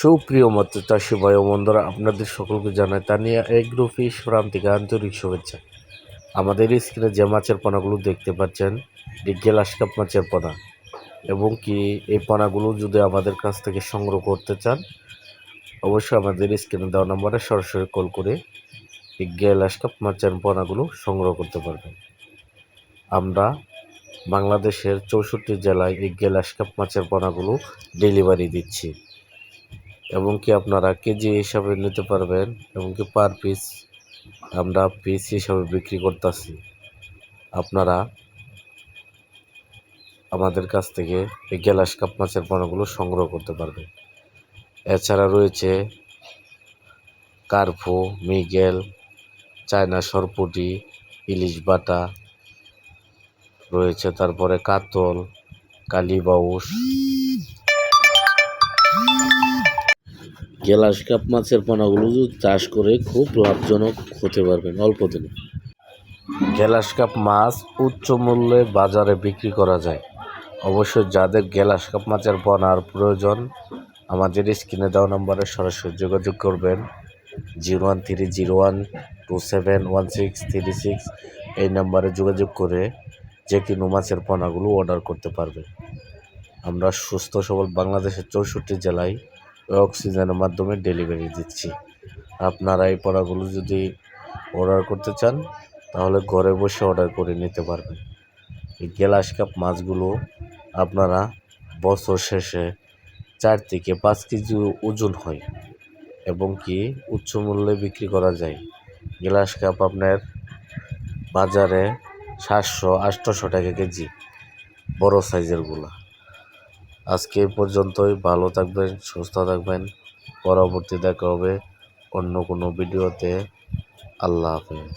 সুপ্রিয় মৎস্য চাষী ভাই ও বন্ধুরা, আপনাদের সকলকে জানাই তানিয়া এগ্রো ফিশ ফার্ম থেকে আন্তরিক শুভেচ্ছা। আমাদের স্ক্রিনে যে মাছের পোনাগুলো দেখতে পাচ্ছেন, এই গ্লাস কাপ মাছের পোনা, এবং কি এই পোনাগুলো যদি আমাদের কাছ থেকে সংগ্রহ করতে চান, অবশ্যই আমাদের স্ক্রিনে দেওয়া নম্বরে সরাসরি কল করে এই গ্লাস কাপ মাছের পোনাগুলো সংগ্রহ করতে পারবেন। আমরা বাংলাদেশের 64 জেলায় এই গ্লাস কাপ মাছের পোনাগুলো ডেলিভারি দিচ্ছি, এবং কি আপনারা কেজি হিসাবে নিতে পারবেন, এবং কি পার পিস আমরা পিস হিসাবে বিক্রি করতেছি। আপনারা আমাদের কাছ থেকে এই গ্লাস কাপ মাছের পোনাগুলো সংগ্রহ করতে পারবেন। এছাড়া রয়েছে কার্পো, মৃগেল, চায়না সরপুঁটি, ইলিশ বাটা রয়েছে, তারপরে কাতল, কালীবাউস। গ্লাস কাপ মাছের পোনাগুলো চাষ করে খুব লাভজনক হতে পারবেন অল্প দিনে। গ্লাস কাপ মাছ উচ্চ মূল্যে বাজারে বিক্রি করা যায়। অবশ্যই যাদের গ্লাস কাপ মাছের পোনার প্রয়োজন, আমাদের স্ক্রিনে দেওয়া নম্বরে সরাসরি যোগাযোগ করবেন। 01301271636 এই নম্বরে যোগাযোগ করে যে কোনো মাছের পোনাগুলো অর্ডার করতে পারবেন। আমরা সুস্থ সবল বাংলাদেশের 64 জেলায় অক্সিজেনের মাধ্যমে ডেলিভারি দিচ্ছি। আপনারা এই পোনাগুলো যদি অর্ডার করতে চান, তাহলে ঘরে বসে অর্ডার করে নিতে পারবেন। এই গ্লাস কাপ মাছগুলো আপনারা বছর শেষে 4 থেকে 5 কেজি ওজন হয়, এবং কি উচ্চ মূল্যে বিক্রি করা যায়। গ্লাস কাপ আপনার বাজারে 700-800 টাকা কেজি, বড় সাইজেরগুলো। আজকে এই পর্যন্তই। ভালো থাকবেন, সুস্থ থাকবেন। পরবর্তী দেখা হবে অন্য কোনো ভিডিওতে। আল্লাহ হাফেজ।